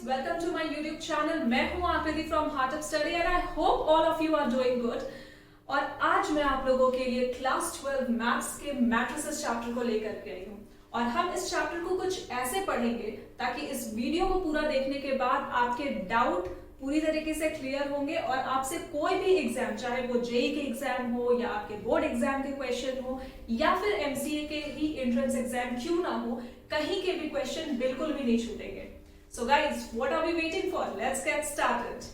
Welcome to my YouTube channel. मैं हूं Akriti from heart of study and I hope all of you are doing good. और आज मैं आप लोगों के लिए क्लास 12 मैथ्स के मैट्रिसेस चैप्टर को लेकर के आई हूं और हम इस चैप्टर को कुछ ऐसे पढ़ेंगे ताकि इस वीडियो को पूरा देखने के बाद आपके डाउट पूरी तरीके से क्लियर होंगे और आपसे कोई भी एग्जाम, चाहे वो जेई के एग्जाम हो या आपके बोर्ड एग्जाम के क्वेश्चन हो या फिर एमसीए के ही एंट्रेंस एग्जाम क्यों ना हो, कहीं के भी क्वेश्चन बिल्कुल भी नहीं छूटेंगे। So guys, what are we waiting for? Let's get started.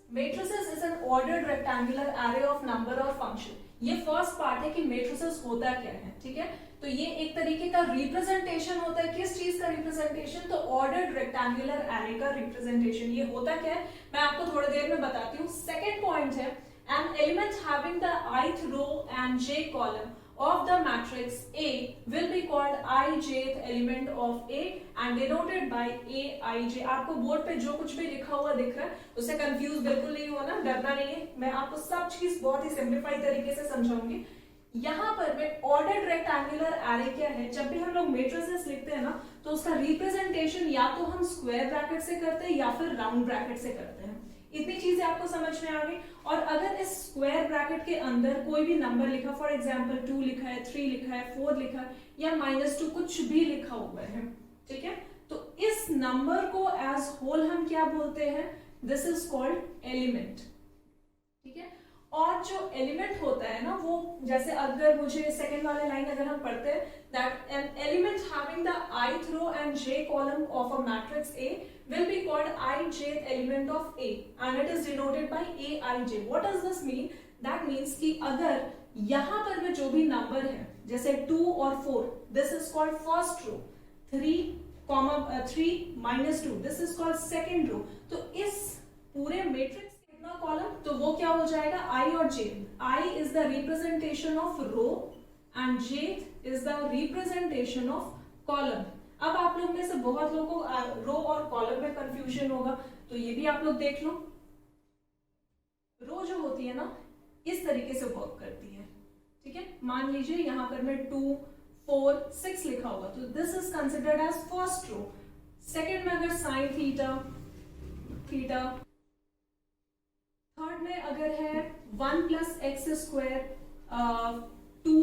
Matrices is an ordered rectangular array of number or function. ये फर्स्ट पार्ट है कि मेट्रिसेस होता क्या है, ठीक है। तो ये एक तरीके का रिप्रेजेंटेशन होता है। किस चीज का रिप्रेजेंटेशन? तो ऑर्डर्ड रेक्टेंगुलर एरे का रिप्रेजेंटेशन। ये होता क्या है मैं आपको थोड़ी देर में बताती हूँ। सेकेंड पॉइंट है an element having the ith row and j column of the matrix A will be called ijth element of A and denoted by aij। आपको बोर्ड पे जो कुछ भी लिखा हुआ दिख रहा है उससे कंफ्यूज बिल्कुल नहीं होना, डरना नहीं है। मैं आपको सब चीज बहुत ही सिंप्लीफाइड तरीके से समझाऊंगी। यहाँ पर मैं ऑर्डर्ड रेक्टेंगुलर एरे क्या है, जब भी हम लोग मेट्रिसेस लिखते हैं ना तो उसका रिप्रेजेंटेशन या तो हम स्क्वायर ब्रैकेट से करते हैं या फिर राउंड ब्रैकेट से करते हैं। इतनी चीजें आपको समझ में आ गई। और अगर इस स्क्वायर ब्रैकेट के अंदर कोई भी नंबर लिखा, फॉर एग्जांपल 2 लिखा है, 3 लिखा है, 4 लिखा है या -2 कुछ भी लिखा हुआ है, ठीक है, तो इस नंबर को एज होल हम क्या बोलते हैं? दिस इज कॉल्ड एलिमेंट, ठीक है। और जो एलिमेंट होता है ना वो, जैसे अगर मुझे सेकेंड वाले लाइन अगर हम पढ़ते हैं that N element having the ith row and j column of a matrix A will be called ijth element of A and it is denoted by aij। What does this mean? That means कि अगर यहाँ पर में जो भी number है जैसे 2 और 4, this is called first row, 3 minus 2, this is called second row। तो इस पूरे मैट्रिक्स कॉलम तो वो क्या हो जाएगा? I और J। I is the representation of row and J is the representation of column। अब आप लोग में से बहुत लोगों को रो और कॉलम में कंफ्यूजन होगा, तो ये भी आप लोग देख लो। रो जो होती है ना इस तरीके से वर्क करती है, ठीक है। मान लीजिए यहाँ पर मैं 2, 4, 6 लिखा हुआ तो this is considered as first row. Second में अगर साइन थीटा, थर्ड में अगर है 1 + x² 2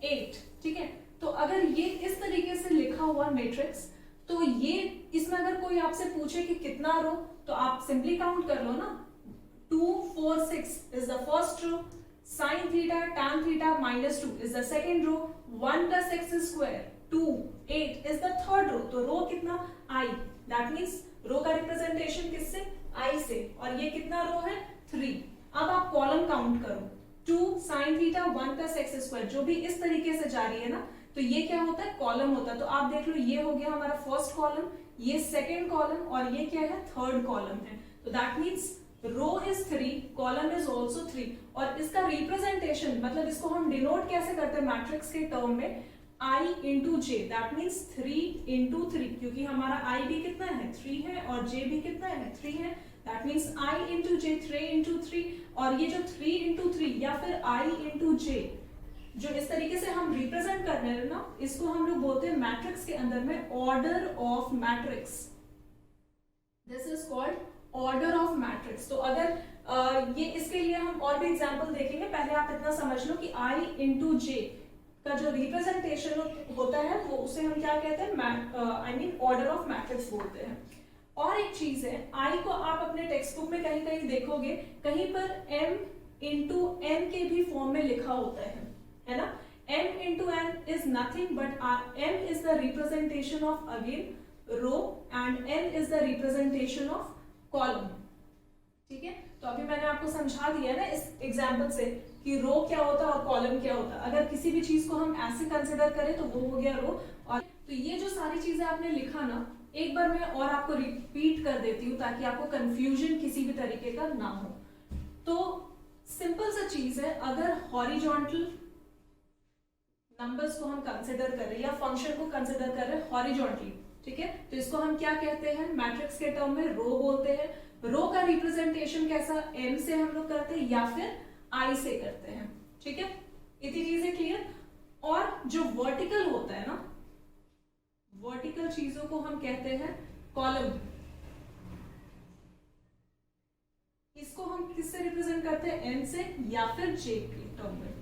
8, ठीक है। तो अगर ये इस तरीके से लिखा हुआ मैट्रिक्स, तो ये इसमें अगर कोई आपसे पूछे कि कितना रो, तो आप सिंपली काउंट कर लो ना। 2 4 6 is the first row, sin theta tan theta -2 is the second row, 1 + x² 2 8 is the third row. तो रो कितना? I। दैट मींस रो का रिप्रेजेंटेशन किससे? I से। और ये कितना रो है? 3। अब आप कॉलम काउंट करो, 2 sin थीटा 1 + x², जो भी इस तरीके से जा रही है ना, तो ये क्या होता है? कॉलम होता है। तो आप देख लो ये हो गया हमारा फर्स्ट कॉलम, ये सेकेंड कॉलम और ये क्या है? थर्ड कॉलम है। तो that means row is 3, column is also 3। और इसका रिप्रेजेंटेशन मतलब इसको हम डिनोट कैसे करते हैं मैट्रिक्स के टर्म में? I into J, that means 3 into 3, क्योंकि हमारा I भी कितना है? 3 है और J भी कितना है? 3 है। That means I into J 3 into 3। और ये जो 3 into 3 या फिर I into J जो इस तरीके से हम रिप्रेजेंट कर रहे हैं ना, इसको हम लोग बोलते हैं मैट्रिक्स के अंदर में order of matrix. This is called order of matrix. तो अगर ये इसके लिए हम और भी एग्जांपल देखेंगे, पहले आप इतना समझ लो कि I into J का जो रिप्रेजेंटेशन होता है वो उसे हम क्या कहते हैं? ऑर्डर ऑफ मैट्रिक्स बोलते हैं। और एक चीज है, I को आप अपने टेक्स्ट बुक में कहीं कहीं देखोगे, कहीं पर M into N के भी फॉर्म में लिखा होता है ना। M into N is nothing but M is the representation of again row and N is the representation of column, ठीक है। तो अभी मैंने आपको समझा दिया ना इस एग्जाम्पल से कि रो क्या होता है और कॉलम क्या होता है। अगर किसी भी चीज को हम ऐसे कंसिडर करें तो वो हो गया रो। और तो ये जो सारी चीजें आपने लिखा ना, एक बार मैं और आपको रिपीट कर देती हूँ ताकि आपको कंफ्यूजन किसी भी तरीके का ना हो। तो सिंपल सा चीज है, अगर हॉरिजॉन्टल नंबर्स को हम कंसिडर कर रहे हैं या फंक्शन को कंसिडर कर रहे हैं हॉरिजॉन्टली, ठीक है, तो इसको हम क्या कहते हैं? मैट्रिक्स के टर्म में रो बोलते हैं। रो का रिप्रेजेंटेशन कैसा? M से हम लोग करते हैं या फिर I से करते हैं, ठीक है। इतनी चीजें क्लियर। जो वर्टिकल होता है ना, वर्टिकल चीजों को हम कहते हैं कॉलम। इसको हम किससे रिप्रेजेंट करते हैं, एन से या फिर जे के टर्म में।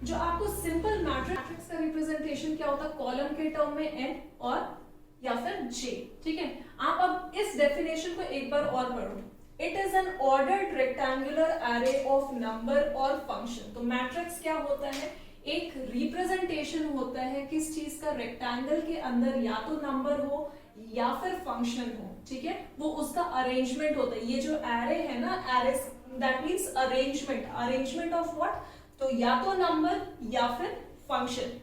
जो आपको सिंपल मैट्रिक्स का रिप्रेजेंटेशन क्या होता है, कॉलम के टर्म में एन और या फिर जे। ठीक है, आप अब इस डेफिनेशन को एक बार और पढ़ो। It is an ordered rectangular array of number और फंक्शन। तो मैट्रिक्स क्या होता है, एक रिप्रेजेंटेशन होता है किस चीज का, रेक्टेंगल के अंदर या तो नंबर हो या फिर फंक्शन हो। ठीक है, वो उसका अरेंजमेंट होता है। ये जो एरे है ना, array that means arrangement, arrangement of what, तो या तो नंबर या फिर function.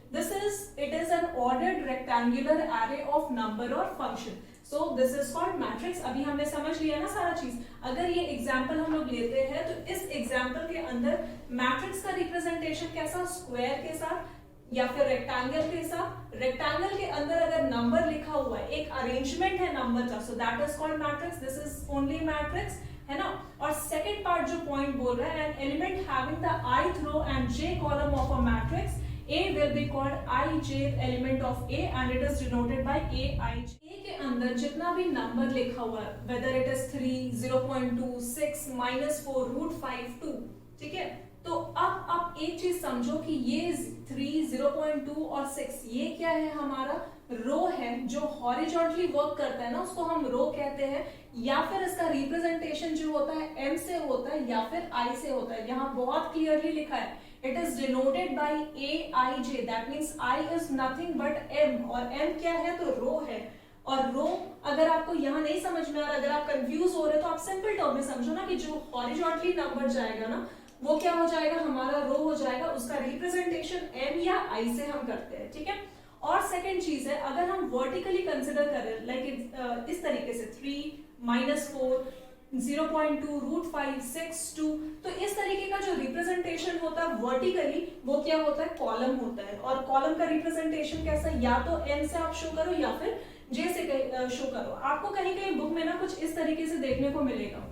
It is an ordered rectangular array of number और function. So this is called matrix. अभी हमने समझ लिया ना सारा चीज। अगर ये एग्जाम्पल हम लोग लेते हैं तो इस एग्जाम्पल के अंदर मैट्रिक्स का रिप्रेजेंटेशन कैसा, स्क्वायर के साथ या फिर रेक्टेंगल के साथ। रेक्टेंगल के अंदर अगर नंबर लिखा हुआ है, एक अरेंजमेंट है नंबर का, so that is called matrix. This is only matrix, है ना। और सेकंड पार्ट जो पॉइंट बोल रहा है, an element having the ith row and j column of a matrix, A will be called ij element of A and it is denoted by aij। A के अंदर जितना भी नंबर लिखा हुआ है, whether it is 3, 0.2, 6, -4, √5, 2, ठीक है। तो अब आप एक चीज समझो कि ये 3, 0.2 और 6 ये क्या है, हमारा रो है जो हॉरिजॉन्टली वर्क करता है ना, उसको हम रो कहते हैं। या फिर इसका रिप्रेजेंटेशन जो होता है m से होता है या फिर i से होता है। यहाँ बहुत क्लियरली लिखा है, it is denoted by aij, that means i is nothing but m, और m क्या है, तो रो है। और रो अगर आपको यहाँ नहीं समझ में आ रहा, अगर आप कंफ्यूज हो रहे हो, तो आप सिंपल टर्म में समझो ना कि जो हॉरिजॉन्टली नंबर जाएगा ना, वो क्या हो जाएगा, हमारा रो हो जाएगा। उसका रिप्रेजेंटेशन m या i से हम करते हैं। ठीक है। और सेकंड चीज है, अगर हम वर्टिकली कंसिडर करें, लाइक इस तरीके से 3, -4, 0.2, √5, 6, 2, तो इस तरीके का जो रिप्रेजेंटेशन होता है वर्टिकली, वो क्या होता है, कॉलम होता है। और कॉलम का रिप्रेजेंटेशन कैसा, या तो n से आप शो करो या फिर j से शो करो। आपको कहीं कहीं बुक में ना कुछ इस तरीके से देखने को मिलेगा,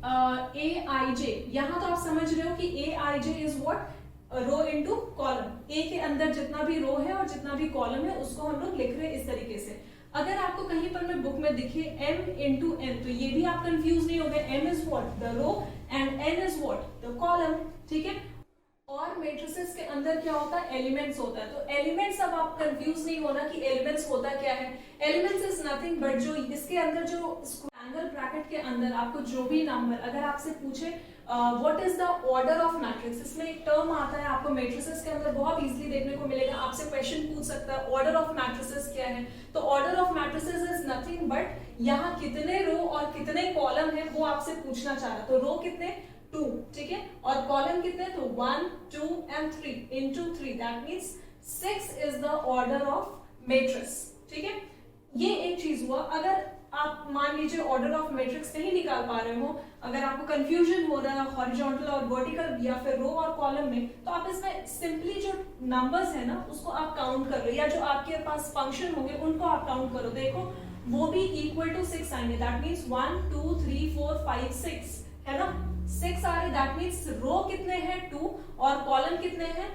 aij। यहाँ तो आप समझ रहे हो कि aij is what, row into column. A के अंदर जितना भी रो है और जितना भी कॉलम है, उसको हम लोग लिख रहे हैं इस तरीके से। अगर आपको कहीं पर में बुक में दिखे m इंटू n, तो ये भी आप कंफ्यूज नहीं हो गए, m is what, the row, and n is what, the column. ठीक है। और मैट्रिसेस के अंदर क्या होता है, एलिमेंट्स होता है। तो एलिमेंट्स, अब आप कंफ्यूज नहीं होना कि एलिमेंट्स होता क्या है। एलिमेंट्स इज नथिंग बट जो इसके अंदर जो ट्रायंगल ब्रैकेट के अंदर आपको जो भी नंबर, अगर आपसे पूछे what is the order of matrix, इसमें एक टर्म आता है, आपको मैट्रिसेस के अंदर बहुत इजीली देखने को मिलेगा। आपसे क्वेश्चन पूछ सकता है ऑर्डर ऑफ मैट्रिसेस क्या है, तो order of matrices is nothing but यहाँ कितने रो और कितने कॉलम है वो आपसे पूछना चाह रहा। तो रो कितने, 2, ठीक है, और कॉलम कितने, तो 1, 2 and 3 into 3, that means 6 is the order of matrix. ठीक है, ये एक चीज हुआ। अगर आप मान लीजिए ऑर्डर ऑफ मैट्रिक्स नहीं निकाल पा रहे हो, अगर आपको कंफ्यूजन हो रहा है हॉरिजॉन्टल और वर्टिकल या फिर रो और कॉलम में, तो आप इसमें सिंपली जो नंबर्स है ना, उसको आप काउंट कर लो, या जो आपके पास फंक्शन होंगे उनको आप काउंट करो। देखो वो भी इक्वल टू 6 आएंगे, दैट मींस 1, 2, 3, 4, 5, 6, है ना। 6 आ रहे, दैट मींस रो कितने हैं, 2, और कॉलम कितने हैं,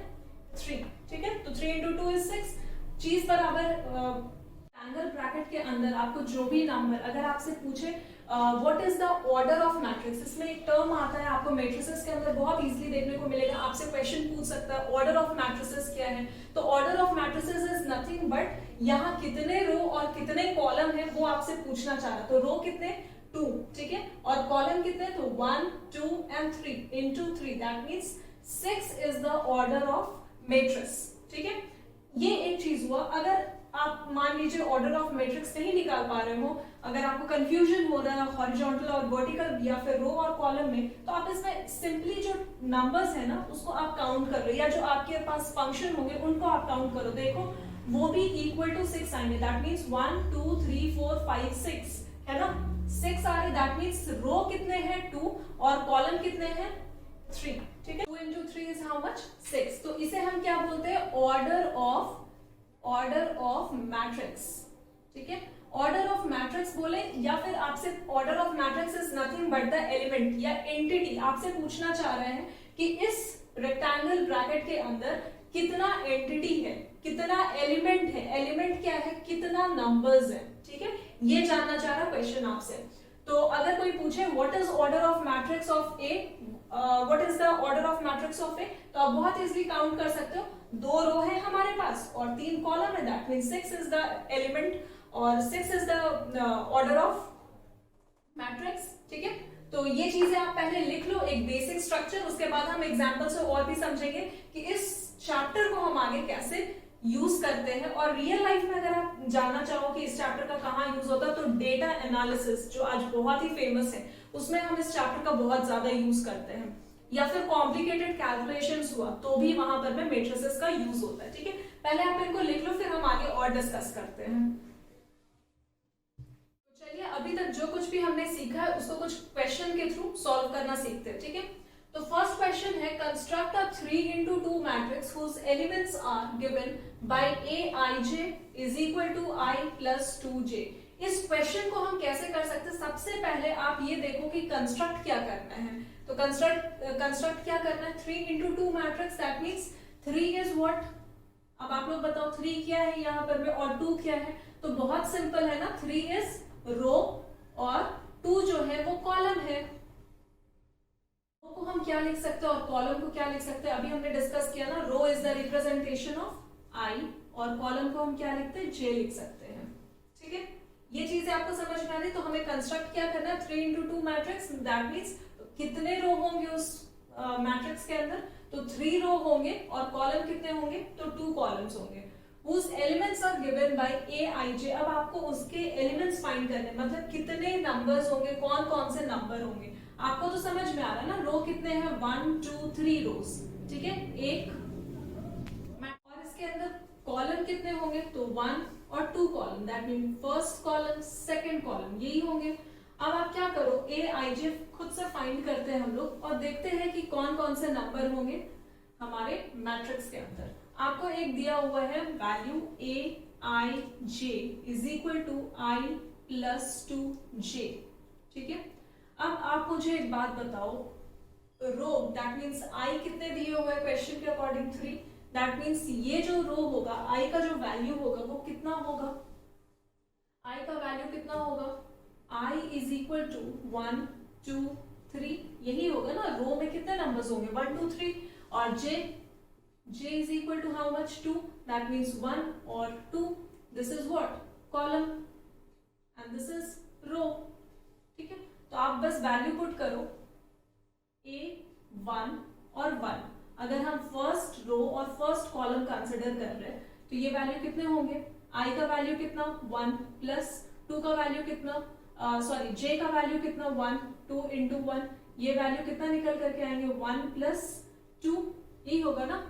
3। ठीक है, तो 3 into 2 is 6। चीज बराबर ट्रायंगल ब्रैकेट के अंदर आपको जो भी नंबर, अगर आपसे पूछे what is the order of matrix, इसमें एक टर्म आता है, आपको मैट्रिसेस के अंदर बहुत इजीली देखने को मिलेगा। आपसे क्वेश्चन पूछ सकता है ऑर्डर ऑफ मैट्रिसेस क्या है, तो order of matrices is nothing but यहाँ कितने रो और कितने कॉलम है वो आपसे पूछना चाह रहा। तो रो कितने, 2, ठीक है, और कॉलम कितने, तो 1, 2 and 3 into 3, that means 6 is the order of matrix. ठीक है, ये एक चीज हुआ। अगर आप मान लीजिए ऑर्डर ऑफ मैट्रिक्स नहीं निकाल पा रहे हो, अगर आपको कंफ्यूजन हो रहा है हॉरिजॉन्टल और वर्टिकल या फिर रो और कॉलम में, तो आप इसमें सिंपली जो नंबर्स है ना, उसको आप काउंट कर लो, या जो आपके पास फंक्शन होंगे उनको आप काउंट करो। देखो वो भी इक्वल टू 6 आएंगे, दैट मींस 1, 2, 3, 4, 5, 6, है ना। 6 आ रहे, दैट मींस रो कितने हैं, 2, और कॉलम कितने हैं, 3। ठीक है, 2 into 3 इज हाउ मच, 6। तो इसे हम क्या बोलते हैं, ऑर्डर ऑफ मैट्रिक्स। ठीक है, ऑर्डर ऑफ मैट्रिक्स बोले, या फिर आपसे order of matrix is nothing but the element या एंटिटी। आपसे पूछना चाह रहे हैं कि इस रेक्टेंगल ब्रैकेट के अंदर कितना एंटिटी है, कितना एलिमेंट है, एलिमेंट क्या है, कितना नंबर्स है, ठीक है, ये जानना चाह रहा क्वेश्चन आपसे। तो अगर कोई पूछे what is order of matrix of A, what is the order of matrix of A, तो आप बहुत इजीली काउंट कर सकते हो, 2 रो है हमारे पास और 3 कॉलम है, that means 6 is the element और 6 is the order of matrix, ठीक है। तो ये चीजें आप पहले लिख लो, एक बेसिक स्ट्रक्चर, उसके बाद हम एग्जांपल से और भी समझेंगे कि इस चैप्टर को हम आगे कैसे यूज करते हैं। और रियल लाइफ में अगर आप जानना चाहो कि इस चैप्टर का कहाँ यूज होता है, तो डेटा एनालिसिस जो आज बहुत ही फेमस है, उसमें हम इस चैप्टर का बहुत ज्यादा यूज करते हैं, या फिर कॉम्प्लिकेटेड कैलकुलेशंस हुआ तो भी वहां पर में मैट्रिसेस का यूज होता है, ठीक है। पहले आप इनको लिख लो, फिर हम आगे और डिस्कस करते हैं। तो चलिए, अभी तक जो कुछ भी हमने सीखा है उसको कुछ क्वेश्चन के थ्रू सॉल्व करना सीखते हैं, ठीक है। तो फर्स्ट क्वेश्चन है, construct a 3x2 matrix whose elements are given by aij is equal to I plus 2j। इस क्वेश्चन को हम कैसे कर सकते हैं, सबसे पहले आप ये देखो कि कंस्ट्रक्ट क्या करना है। तो कंस्ट्रक्ट क्या करना है, 3x2 matrix, that means 3 is what, अब आप लोग बताओ 3 क्या है यहाँ पर में और 2 क्या है। तो बहुत सिंपल है ना, 3 इज रो और 2 जो है वो कॉलम है। रो को हम क्या लिख सकते हैं और कॉलम को क्या लिख सकते हैं, अभी हमने डिस्कस किया ना, रो इज द रिप्रेजेंटेशन ऑफ आई और कॉलम को हम क्या लिखते हैं, जे लिख सकते हैं, ठीक है। ये चीजें आपको समझ में आ रही, तो हमें कंस्ट्रक्ट क्या करना है, 3x2 मैट्रिक्स, दैट मींस कितने रो होंगे उस मैट्रिक्स के अंदर, तो 3 रो होंगे और कॉलम कितने होंगे, तो 2 कॉलम्स होंगे। whose elements are given by aij, अब आपको उसके एलिमेंट्स फाइंड करने, मतलब कितने नंबर्स होंगे, कौन कौन से नंबर होंगे। आपको तो समझ में आ रहा है ना, रो कितने हैं, 1 2 3 रोज, ठीक है, एक, और इसके अंदर कॉलम कितने होंगे, तो 1 और 2 column, that mean first column second column, यही होंगे। अब आप क्या करो, ए आई जे खुद से फाइंड करते हैं हम लोग और देखते हैं कि कौन कौन से नंबर होंगे हमारे मैट्रिक्स के अंदर। आपको एक दिया हुआ है value a i j is equal to i plus 2j, ठीक है। अब आप मुझे एक बात बताओ, रो दैट मीन्स आई कितने दिए हुए क्वेश्चन के अकॉर्डिंग 3, दैट मीन्स ये जो रो होगा, आई का जो वैल्यू होगा वो कितना होगा, आई का वैल्यू कितना होगा, आई इज इक्वल टू 1 2 3, यही होगा ना, रो में कितने नंबर्स होंगे 1 2 3, और j is equal to how much, 2, that means 1 or 2, this is what, column and this is row, ठीक है। तो आप बस वैल्यू पुट करो, a 1 और 1, अगर हम फर्स्ट रो और फर्स्ट कॉलम कंसिडर कर रहे हैं तो ये वैल्यू कितने होंगे, i का वैल्यू कितना 1 प्लस 2 का वैल्यू कितना, सॉरी j का वैल्यू कितना 1 2 इंटू 1, ये वैल्यू कितना निकल करके आएंगे 1 प्लस 2, यही होगा ना,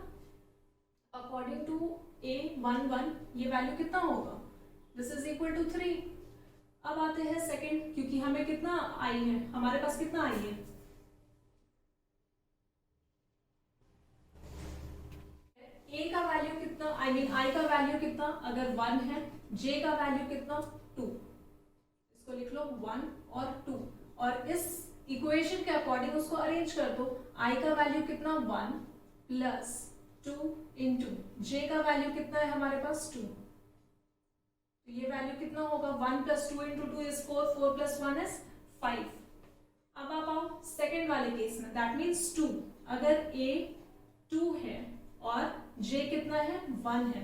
अकॉर्डिंग टू a11 ये वैल्यू कितना होगा, दिस इज इक्वल टू 3। अब आते हैं सेकंड, क्योंकि हमें कितना आई है, हमारे पास कितना आई है, a का वैल्यू कितना, आई मीन i का वैल्यू कितना, अगर 1 है, j का वैल्यू कितना 2, इसको लिख लो 1 और 2, और इस इक्वेशन के अकॉर्डिंग उसको अरेंज कर दो, i का वैल्यू कितना 1 प्लस 2 इंटू j का वैल्यू कितना है हमारे पास 2, तो ये वैल्यू कितना होगा 1 plus 2 into 2 is 4, 4 plus 1 is 5। अब आप आओ सेकेंड वाले केस में, दैट मीन्स 2, अगर a 2 है और j कितना है 1 है,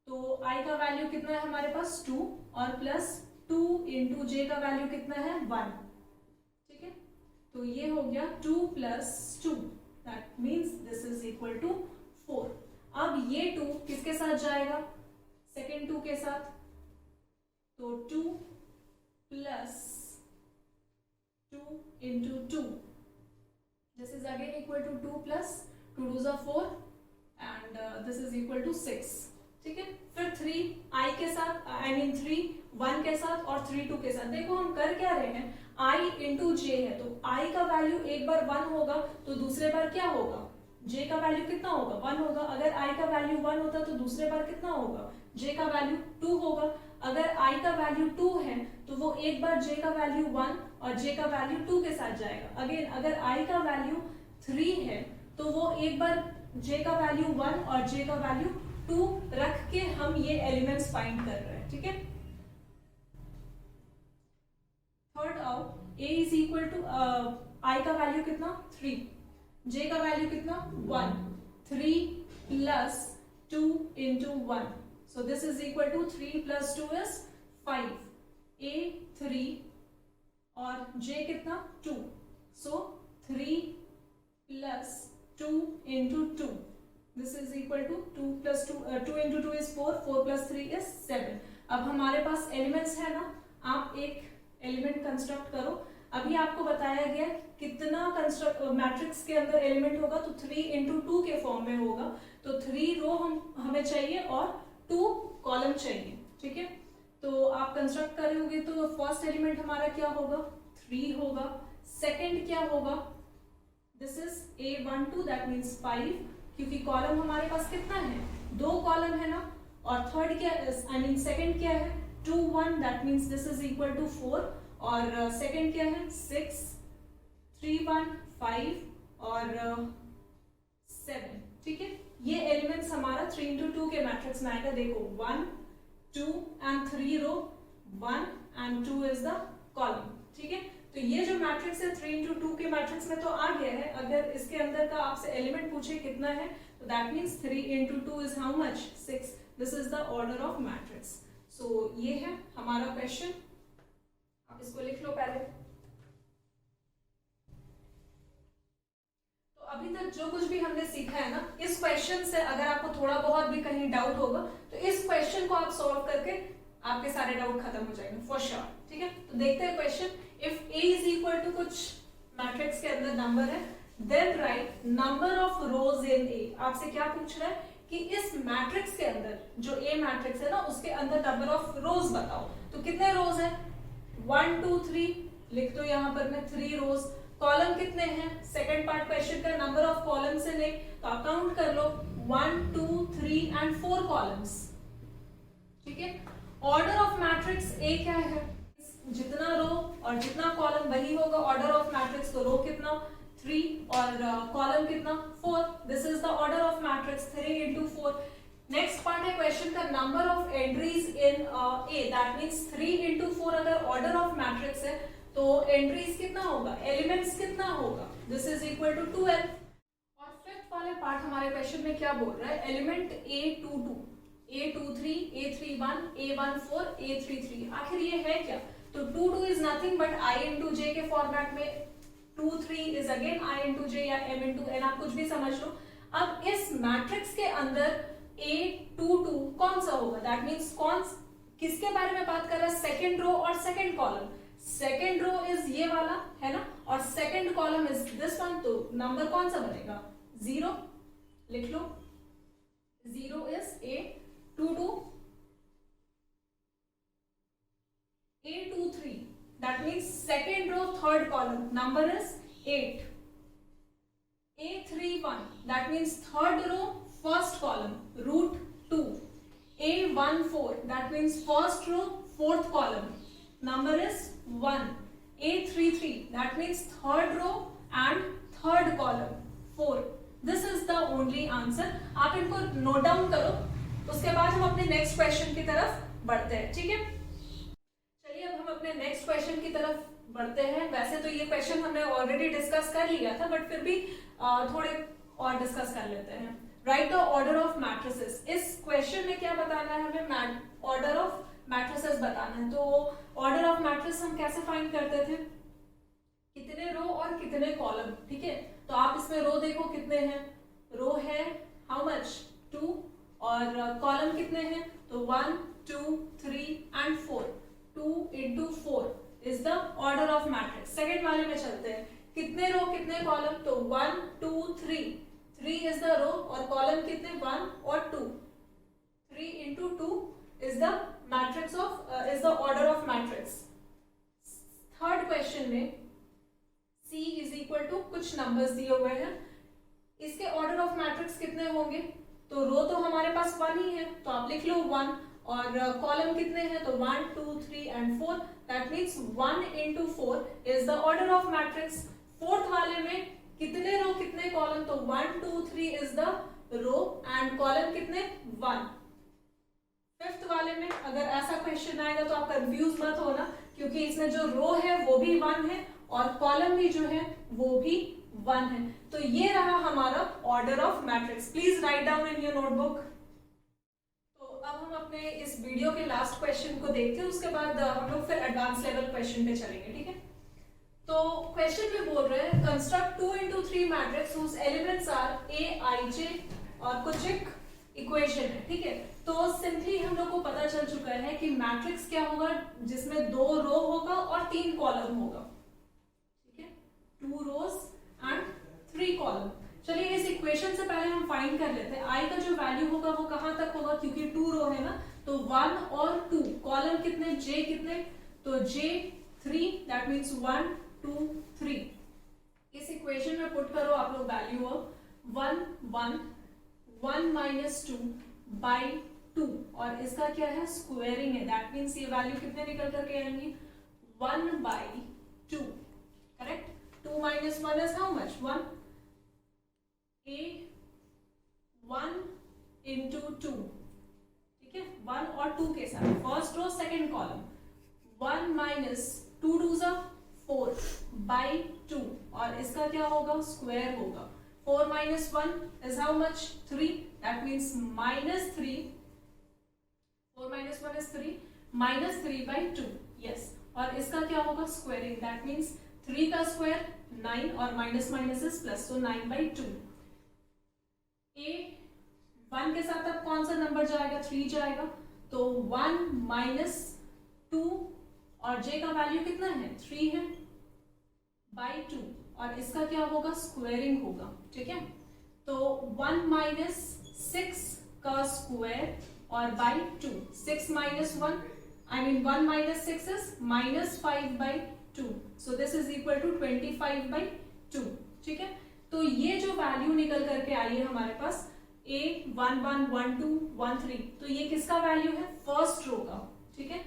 तो i का वैल्यू कितना है हमारे पास 2 और प्लस 2 इंटू j का वैल्यू कितना है 1, ठीक है। तो ये हो गया 2 plus 2, that means this is equal to 4। अब ये 2 किसके साथ जाएगा, सेकेंड 2 के साथ, तो 2 plus 2 into 2, this is again equal to 2 plus 2 2 जा 4 and this is equal to 6, ठीक है। फिर 3 i के साथ, आई मीन 3 1 के साथ और 3 2 के साथ। देखो हम कर क्या रहे हैं, i इंटू जे है, तो i का वैल्यू एक बार 1 होगा तो दूसरे बार क्या होगा, j का वैल्यू कितना होगा 1 होगा, अगर i का वैल्यू 1 होता तो दूसरे बार कितना होगा, j का वैल्यू 2 होगा, अगर i का वैल्यू 2 है तो वो एक बार j का वैल्यू 1 और j का वैल्यू 2 के साथ जाएगा। अगेन अगर i का वैल्यू 3 है तो वो एक बार j का वैल्यू 1 और j का वैल्यू 2 रख के हम ये एलिमेंट्स फाइंड कर रहे हैं, ठीक है। थर्ड आओ, a is equal to i का वैल्यू कितना 3, j का वैल्यू कितना 1, 3 plus 2 into 1, so this is equal to 3 plus 2 is 5, a 3 और j कितना 2, so 3 plus 2 into 2, this is equal to 2 plus 2 2 into 2 is 4, 4 plus 3 is 7। अब हमारे पास elements है ना, आप एक एलिमेंट कंस्ट्रक्ट करो। अभी आपको बताया गया कितना कंस्ट्रक्ट मैट्रिक्स के अंदर एलिमेंट होगा, तो 3 into 2 के फॉर्म में होगा, तो 3 रो हमें चाहिए और 2 कॉलम चाहिए, ठीक है। तो आप कंस्ट्रक्ट करोगे तो फर्स्ट एलिमेंट हमारा क्या होगा 3 होगा, सेकंड क्या होगा, this is a12 that means 5, क्योंकि कॉलम हमारे पास कितना है 2 कॉलम है ना, और थर्ड क्या आई मीन सेकंड क्या है 2 1 that means this is equal to 4, और सेकंड क्या है 6 3 1 5 और 7, ठीक है। ये एलिमेंट्स हमारा 3 into 2 के मैट्रिक्स में आएगा। देखो 1 2 and 3 row, 1 and 2 is the column, ठीक है। तो ये जो मैट्रिक्स है 3 into 2 के मैट्रिक्स में तो आ गया है। अगर इसके अंदर का आपसे एलिमेंट पूछे कितना है, तो that means 3 into 2 is how much 6, this is the order of matrix. So ये है हमारा क्वेश्चन, आप इसको लिख लो पहले। तो अभी तक जो कुछ भी हमने सीखा है ना, इस क्वेश्चन से अगर आपको थोड़ा बहुत भी कहीं डाउट होगा तो इस क्वेश्चन को आप सॉल्व करके आपके सारे डाउट खत्म हो जाएंगे फॉर श्योर, ठीक है। तो देखते हैं question, if a is equal to कुछ मैट्रिक्स के अंदर नंबर है, then right number of rows in a। आपसे क्या पूछ रहा है कि इस मैट्रिक्स के अंदर जो a मैट्रिक्स है ना, उसके अंदर नंबर ऑफ रोज बताओ। तो कितने रोज है 1 2 3, लिख दो यहाँ पर मैं 3 रोज। कॉलम कितने हैं, सेकंड पार्ट क्वेश्चन का नंबर ऑफ कॉलम्स है नहीं, तो आप काउंट कर लो 1 2 3 and 4 कॉलम्स, ठीक है। ऑर्डर ऑफ मैट्रिक्स ए क्या है, जितना रो और जितना कॉलम वही होगा ऑर्डर ऑफ मैट्रिक्स। तो रो कितना 3 और कॉलम कितना 4, this is the order of matrix 3 into 4। Next part है क्वेश्चन का number of entries in A, that means 3 into 4 अगर ऑर्डर ऑफ मैट्रिक्स है तो एंट्रीज कितना होगा, एलिमेंट्स कितना होगा, दिस इज इक्वल टू 12। और फिफ्थ वाले पार्ट हमारे क्वेश्चन में क्या बोल रहा है, element a22 a23 a31 a14 a33, आखिर ये है क्या। तो 2 2 is nothing but i into j के फॉर्मेट में, 2 3 is again i into j या m into n, आप कुछ भी समझ लो। अब इस मैट्रिक्स के अंदर a22 कौन सा होगा, दैट मींस कौन किसके बारे में बात कर रहा है, सेकंड रो और second column. Second row is ये वाला है ना, और second column is this one, तो नंबर कौन सा बनेगा 0, लिख लो 0 is a22 a23, that means second row third column number is 8, a31 that means third row first column root 2, a14 that means first row fourth column number is 1, a33 that means third row and third column 4, this is the only answer। आप इनको note down करो, उसके बाद हम अपने next question की तरफ बढ़ते हैं, ठीक है। चलिए अब हम अपने नेक्स्ट क्वेश्चन की तरफ बढ़ते हैं। वैसे तो ये क्वेश्चन हमने ऑलरेडी डिस्कस कर लिया था, बट फिर भी थोड़े और डिस्कस कर लेते हैं। Right the order of matrices, इस क्वेश्चन में क्या बताना है हमें, ऑर्डर ऑफ मैट्रिसेस बताना है। तो ऑर्डर ऑफ मैट्रिक्स हम कैसे फाइंड करते थे, कितने रो और कितने कॉलम, ठीक है। तो आप इसमें रो देखो कितने हैं, रो है हाउ मच 2, और कॉलम कितने हैं, तो 1 2 3 and 4, 2 into 4 is the order of matrix। Second वाले में चलते हैं, कितने रो कितने कॉलम, तो 1 2 3, 3 is the row और कॉलम कितने 1 और 2, 3 into 2 is the matrix of is the order of matrix। Third question में C is equal to कुछ नंबर्स दिए हुए हैं, इसके ऑर्डर ऑफ मैट्रिक्स कितने होंगे, तो रो तो हमारे पास 1 ही है, तो आप लिख लो 1, और कॉलम कितने हैं, तो 1 2 3 and 4, that means 1 into 4 is the order of matrix. Fourth वाले में कितने रो कितने कॉलम, तो 1 2 3 is the row and column कितने 1। फिफ्थ वाले में अगर ऐसा क्वेश्चन आएगा तो आप कंफ्यूज मत होना, क्योंकि इसमें जो रो है वो भी 1 है और कॉलम भी जो है वो भी 1 है। तो ये रहा हमारा order of matrix. Please write down in your notebook. तो अब हम अपने इस वीडियो के लास्ट क्वेश्चन को देखते हैं, उसके बाद हम लोग फिर एडवांस लेवल क्वेश्चन पे चलेंगे, ठीक है। तो क्वेश्चन में बोल रहे हैं construct 2 into 3 matrix whose elements are a i j और कुछ एक इक्वेशन है, ठीक है। तो सिंपली हम लोग को पता चल चुका है कि मैट्रिक्स क्या होगा, जिसमें 2 रो होगा और 3 कॉलम होगा, ठीक है, 2 रोज एंड 3 कॉलम। चलिए इस इक्वेशन से पहले हम फाइंड कर लेते हैं आई का जो वैल्यू होगा वो कहां तक होगा, क्योंकि 2 रो है ना, तो 1 और 2 कॉलम कितने, j कितने, तो j 3, दैट मींस 1 2 3। इस इक्वेशन में पुट करो आप लोग वैल्यू ऑफ 1 1 1 माइनस 2 बाई 2 और इसका क्या है स्क्वायरिंग है, दैट मींस ये वैल्यू कितने निकल करके आएंगी 1 by 2, correct. 2 minus 1 is how much 1, a 1 into 2, ठीक है, 1 और 2 के साथ first row second column 1 minus 2 2 जा 4 बाई 2 और इसका क्या होगा स्क्वायर होगा। 4 minus 1 is how much 3, that means minus 3, 4 minus 1 is 3, minus 3 by 2, yes, और इसका क्या होगा स्क्वायरिंग, that means 3 का स्क्वायर 9 और माइनस माइनस इज प्लस, तो 9 by 2। a 1 के साथ अब कौन सा नंबर जाएगा 3 जाएगा, तो 1 माइनस 2 और j का वैल्यू कितना है 3 है बाई 2 और इसका क्या होगा स्क्वायरिंग होगा, ठीक है। तो 1 माइनस 6 का स्क्वायर और by 2, 6 minus 1 I mean 1 minus 6 is minus 5 by 2, so this is equal to 25 by 2, ठीक है। तो ये जो वैल्यू निकल करके आई है हमारे पास a 1 1 1 2 1 3, तो ये किसका वैल्यू है फर्स्ट रो का, ठीक है।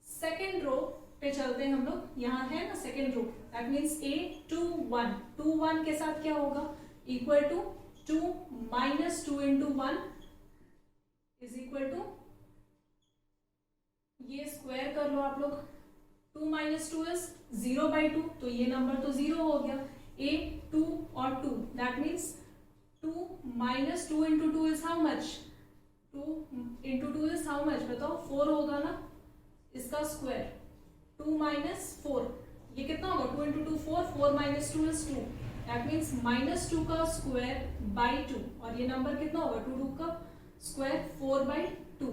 सेकेंड रो पे चलते हैं हम लोग, यहाँ है ना second row, that means a 2 1 2 1 के साथ क्या होगा equal to 2 minus 2 into 1 is equal to, ये स्क्वायर कर लो आप लोग, 2 माइनस 2 इज 0 बाई 2, तो ये नंबर तो 0 हो गया। a 2 और 2 that means 2 minus 2 into 2 is how much, 2 into 2 is how much बताओ 4 होगा ना, इसका स्क्वायर 2 माइनस 4, ये कितना होगा 2 into 2 4, 4 minus 2 is 2, that means minus 2 का स्क्वायर बाई 2 और ये नंबर कितना होगा 2 2 का square 4 by 2,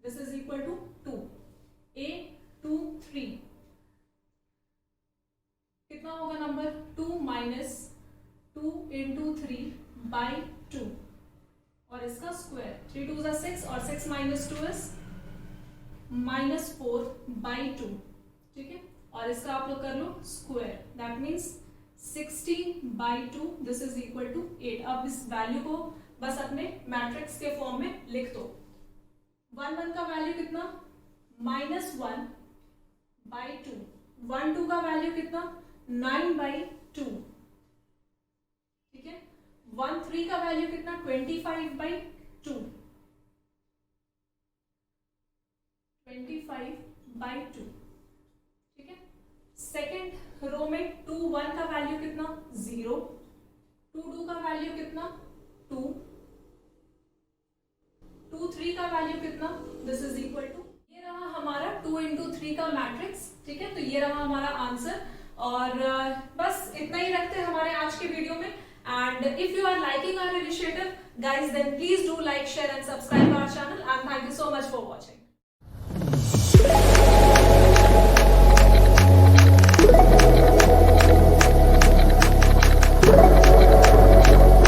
this is equal to 2। a 2 3 कितना होगा नंबर 2 माइनस 2 इंटू 3 बाई 2 और इसका स्क्वायर 3 2 जा 6 और 6 माइनस 2 इज माइनस 4 बाई 2, ठीक है, और इसका आप लोग कर लो square, that means 60 by 2, this is equal to 8। अब इस वैल्यू को बस अपने मैट्रिक्स के फॉर्म में लिख दो। 1 1 का वैल्यू कितना माइनस 1 बाई 2, 1 2 का वैल्यू कितना 9 बाई 2, ठीक है। 1 3 का वैल्यू कितना 25 बाई 2, 25 बाई 2, ठीक है। सेकेंड रो में 2 1 का वैल्यू कितना 0, 2 2 का वैल्यू कितना 2, 2 3 का वैल्यू कितना, दिस इज इक्वल टू, ये रहा हमारा 2 into 3 का मैट्रिक्स, ठीक है। तो ये रहा हमारा आंसर और बस इतना ही रखते हैं हमारे आज के वीडियो में। And if you are liking our initiative guys, then please do like share and subscribe our channel and thank you so much for watching.